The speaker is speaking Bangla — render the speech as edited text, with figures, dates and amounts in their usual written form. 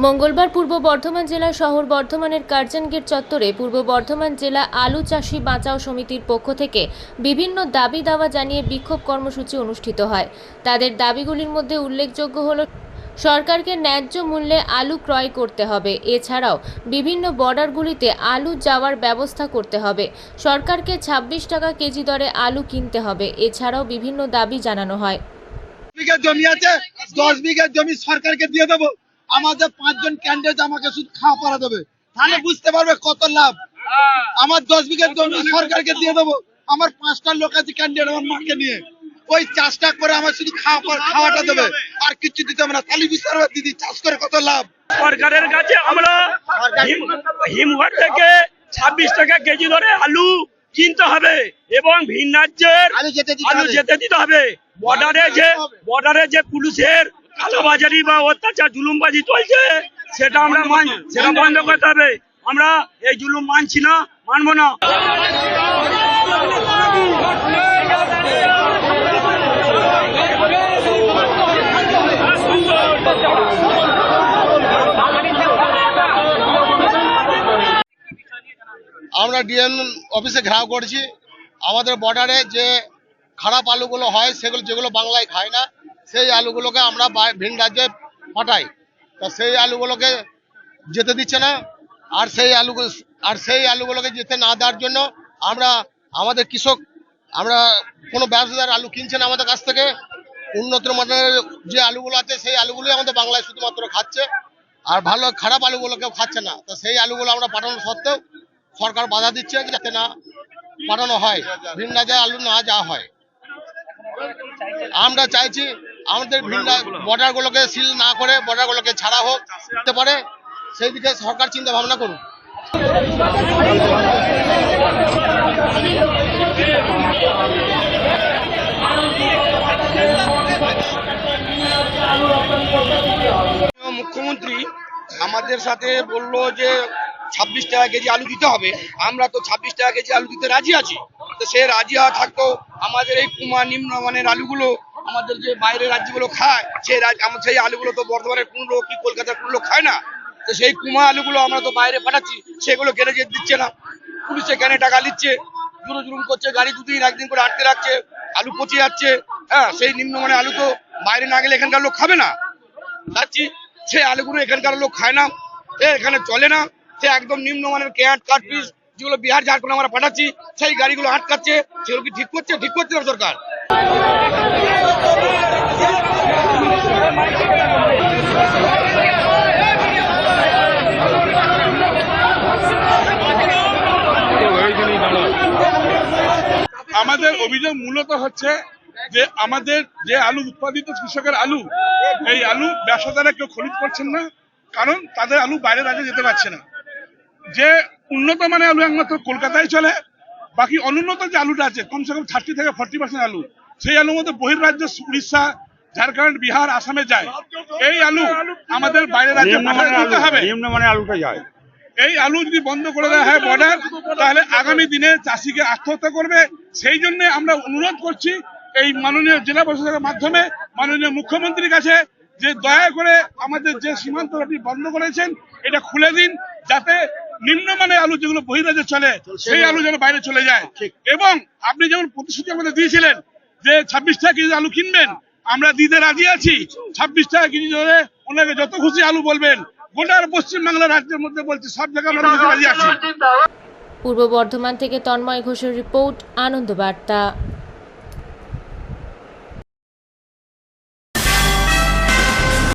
মঙ্গলবার পূর্ব বর্ধমান জেলা শহর বর্ধমানের কার্জন গেট চত্বরে পূর্ব বর্ধমান জেলা আলু চাষি বাঁচাও সমিতির পক্ষ থেকে বিভিন্ন দাবি দাওয়া জানিয়ে বিক্ষোভ কর্মসূচি অনুষ্ঠিত হয়। তাদের দাবিগুলির মধ্যে উল্লেখযোগ্য হল সরকারকে ন্যায্য মূল্যে আলু ক্রয় করতে হবে, এছাড়াও বিভিন্ন বর্ডারগুলিতে আলু যাওয়ার ব্যবস্থা করতে হবে, সরকারকে 26 টাকা কেজি দরে আলু কিনতে হবে, এছাড়াও বিভিন্ন দাবি জানানো হয়। বিঘা জমি আছে, 10 বিঘা জমি সরকারকে দিয়ে দেবো। আমাদের 5 জন ক্যান্ডিডেট আমাকে শুধু খাওয়া পড়া দেবে, তাহলে বুঝতে পারবে কত লাভ। আমার 10 বিঘা জমি সরকারকে দিয়ে দেবো, আমার 5টা লোক আছে ক্যান্ডিডেট আমার মাকে নিয়ে, ওই চাষটা করে আমার শুধু খাওয়াটা দেবে, আর কিছু দিতে হবে না। তাহলে বুঝতে পারবে দিদি চাষ করে কত লাভ। সরকারের কাছে আমরা হিমঘর থেকে 26 টাকা কেজি দরে আলু কিনতে হবে এবং ভিন রাজ্যের আলু যেতে দিতে হবে। বর্ডারে যে পুলিশের কালোবাজারি বা অত্যাচার জুলুমবাজি চলছে সেটা আমরা বন্ধ করতে হবে। আমরা এই জুলুম মানছি না, মানবো না। আমরা ডিএম অফিসে ঘেরাও করছি। আমাদের বর্ডারে যে খারাপ আলুগুলো হয় সেগুলো যেগুলো বাংলায় খায় না, সেই আলুগুলোকে আমরা ভিন রাজ্যে পাঠাই। তা সেই আলুগুলোকে যেতে দিচ্ছে না, আর সেই আলুগুলোকে যেতে না দেওয়ার জন্য আমাদের কৃষক আমরা কোনো ব্যবসাদার আলু কিনছে না আমাদের কাছ থেকে। উন্নত মানের যে আলুগুলো আছে সেই আলুগুলোই আমাদের বাংলায় শুধুমাত্র খাচ্ছে, আর ভালো খারাপ আলুগুলো কেউ খাচ্ছে না। তো সেই আলুগুলো আমরা পাঠানো সত্ত্বেও সরকার বাধা দিচ্ছে যাতে না পাঠানো হয়, ভিন রাজ্যে আলু না যাওয়া হয়। আমরা চাইছি আমাদের বর্ডারগুলোকে সিল না করে বর্ডারগুলোকে ছাড়া হোক, হতে পারে সেই দিকে সরকার চিন্তা ভাবনা করুন। মুখ্যমন্ত্রী আমাদের সাথে বললো যে 26 টাকা কেজি আলু দিতে হবে। আমরা তো 26 টাকা কেজি আলু দিতে রাজি আছি। তো সে রাজি হওয়া থাকতো আমাদের এই কুমা নিম্নমানের আলুগুলো আমাদের যে বাইরের রাজ্যগুলো খায়, সেই আলুগুলো তো বর্ধমানের কোন লোক কি কলকাতার কোন লোক খায় না। তো সেই কুমা আলুগুলো আমরা তো বাইরে পাঠাচ্ছি, সেগুলো কেনে যেতে দিচ্ছে না। পুলিশে কেনে টাকা নিচ্ছে, জুলুম করছে, গাড়ি দুদিন একদিন করে আটকে রাখছে, আলু পচে যাচ্ছে। হ্যাঁ, সেই নিম্নমানের আলু তো বাইরে না গেলে এখানকার লোক খাবে না। যাচ্ছি সেই আলুগুলো এখানকার লোক খায় না, এখানে চলে না। সে একদম নিম্নমানের ক্যাট কাটপিস যেগুলো বিহার ঝাড়খন্ড আমরা পাঠাচ্ছি, সেই গাড়িগুলো আটকাচ্ছে। সেগুলো কি ঠিক করছে না সরকার? আমাদের অভিযোগ মূলত হচ্ছে যে আমাদের যে আলু উৎপাদিত কৃষকের আলু, এই আলু ব্যবসাদাররা কেউ খরিদ করছেন না, কারণ তাদের আলু বাইরের রাজ্যে যেতে পারছে না। যে উন্নত মানের আলু একমাত্র কলকাতায় চলে, বাকি অনুন্নত যে আলুটা আছে কমসে কম 30 থেকে 40% আলু, সেই আলুর মধ্যে বহির্রাজ্য উড়িষ্যা, ঝাড়খণ্ড, বিহার, আসামে যায়। এই আলু আমাদের বাইরের রাজ্যে দিতে হবে। আলুটা যায়। এই আলু যদি বন্ধ করে দেওয়া হয় বর্ডার, তাহলে আগামী দিনে চাষিকে আত্মহত্যা করবে। সেই জন্য আমরা অনুরোধ করছি এই মাননীয় জেলা প্রশাসকের মাধ্যমে মাননীয় মুখ্যমন্ত্রীর কাছে যে দয়া করে আমাদের যে সীমান্ত আপনি বন্ধ করেছেন এটা খুলে দিন, যাতে নিম্নমানের আলু যেগুলো বহির্রাজ্যে চলে সেই আলু যেন বাইরে চলে যায়। এবং আপনি যেমন প্রতিশ্রুতি আমাদের দিয়েছিলেন যে 26 টাকা কেজি আলু কিনবেন, আমরা দিতে রাজি আছি। 26 টাকা কেজি ধরে ওনাকে যত খুশি আলু বলবেন, গোটার পশ্চিমবাংলা রাজ্যের মধ্যে বলছি সব জায়গায় আমরা রাজি আছি। পূর্ব বর্ধমান থেকে তন্ময় ঘোষের রিপোর্ট, আনন্দ বার্তা।